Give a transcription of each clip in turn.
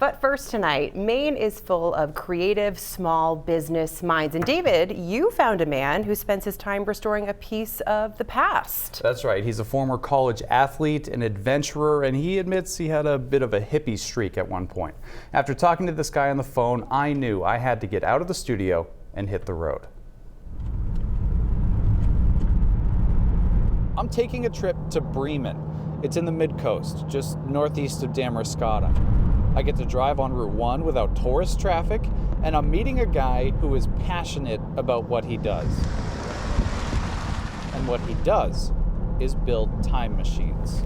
But first tonight, Maine is full of creative small business minds. And David, you found a man who spends his time restoring a piece of the past. That's right. He's a former college athlete, an adventurer, and he admits he had a bit of a hippie streak at one point. After talking to this guy on the phone, I knew I had to get out of the studio and hit the road. I'm taking a trip to Bremen. It's in the mid-coast, just northeast of Damariscotta. I get to drive on Route 1 without tourist traffic, and I'm meeting a guy who is passionate about what he does. And what he does is build time machines.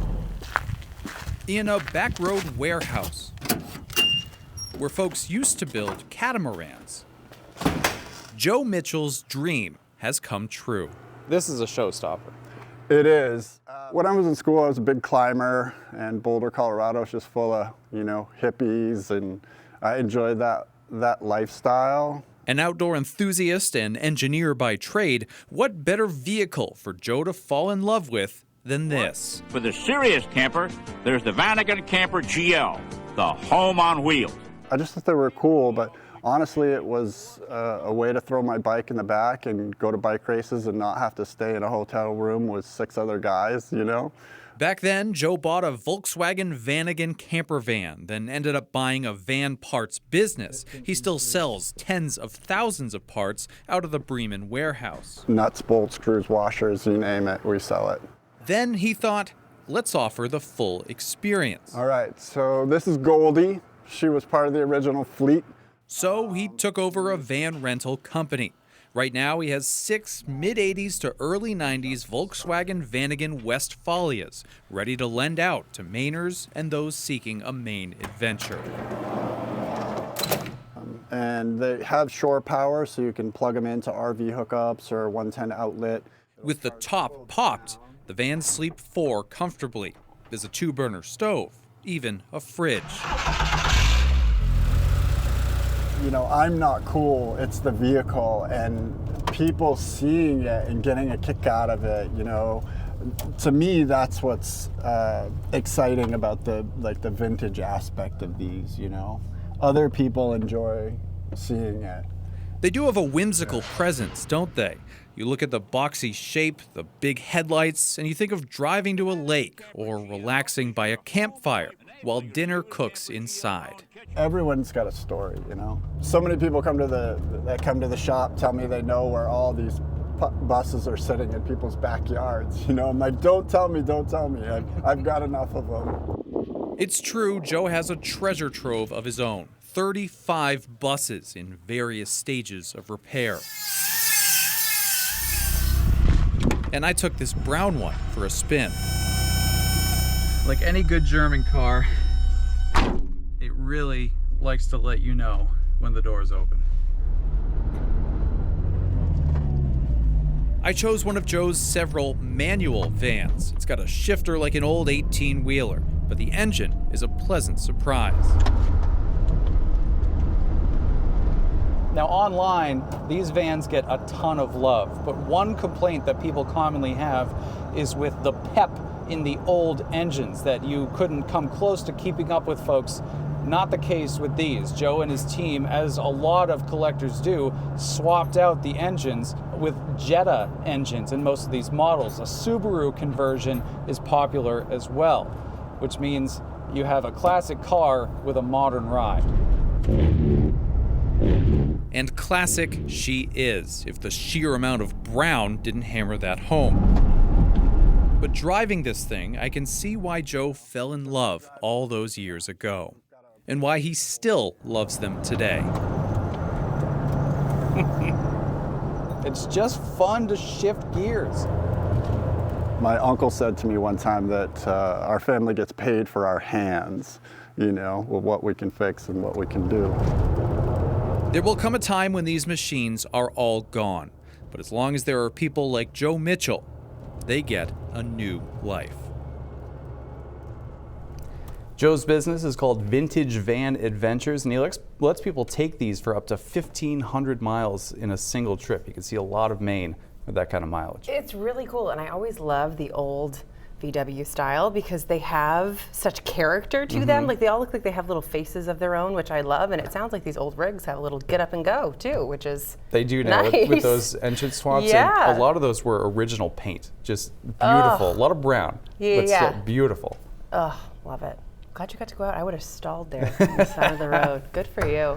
In a backroad warehouse, where folks used to build catamarans, Joe Mitchell's dream has come true. This is a showstopper. It is. When I was in school, I was a big climber, and Boulder, Colorado is just full of, hippies, and I enjoyed that lifestyle. An outdoor enthusiast and engineer by trade, what better vehicle for Joe to fall in love with than this? For the serious camper, there's the Vanagon Camper GL, the home on wheels. I just thought they were cool, but honestly, it was a way to throw my bike in the back and go to bike races and not have to stay in a hotel room with 6 other guys, Back then, Joe bought a Volkswagen Vanagon campervan, then ended up buying a van parts business. He still sells tens of thousands of parts out of the Bremen warehouse. Nuts, bolts, screws, washers, you name it, we sell it. Then he thought, let's offer the full experience. All right, so this is Goldie. She was part of the original fleet. So he took over a van rental company. Right now, he has 6 mid-'80s to early 90s Volkswagen Vanagon Westphalias, ready to lend out to Mainers and those seeking a Maine adventure. And they have shore power, so you can plug them into RV hookups or 110 outlet. With the top popped, the vans sleep 4 comfortably. There's a 2-burner stove, even a fridge. I'm not cool, it's the vehicle, and people seeing it and getting a kick out of it, to me, that's what's exciting about the vintage aspect of these, Other people enjoy seeing it. They do have a whimsical presence, don't they? You look at the boxy shape, the big headlights, and you think of driving to a lake or relaxing by a campfire while dinner cooks inside. Everyone's got a story, So many people that come to the shop tell me they know where all these buses are sitting in people's backyards. I'm like, don't tell me. I've got enough of them. It's true, Joe has a treasure trove of his own. 35 buses in various stages of repair. And I took this brown one for a spin. Like any good German car, it really likes to let you know when the door is open. I chose one of Joe's several manual vans. It's got a shifter like an old 18-wheeler, but the engine is a pleasant surprise. Now online, these vans get a ton of love, but one complaint that people commonly have is with the pep in the old engines, that you couldn't come close to keeping up with folks. Not the case with these. Joe and his team, as a lot of collectors do, swapped out the engines with Jetta engines in most of these models. A Subaru conversion is popular as well, which means you have a classic car with a modern ride. And classic she is, if the sheer amount of brown didn't hammer that home. But driving this thing, I can see why Joe fell in love all those years ago, and why he still loves them today. It's just fun to shift gears. My uncle said to me one time that our family gets paid for our hands, with what we can fix and what we can do. There will come a time when these machines are all gone, but as long as there are people like Joe Mitchell, they get a new life. Joe's business is called Vintage Van Adventures, and he lets people take these for up to 1,500 miles in a single trip. You can see a lot of Maine with that kind of mileage. It's really cool, and I always love the old VW style because they have such character to them. Like they all look like they have little faces of their own, which I love. And it sounds like these old rigs have a little get up and go too, which is They do now nice. with those engine swaps. Yeah. And a lot of those were original paint, just beautiful. A lot of brown, but still beautiful. Oh, love it. Glad you got to go out. I would have stalled there on the side of the road. Good for you.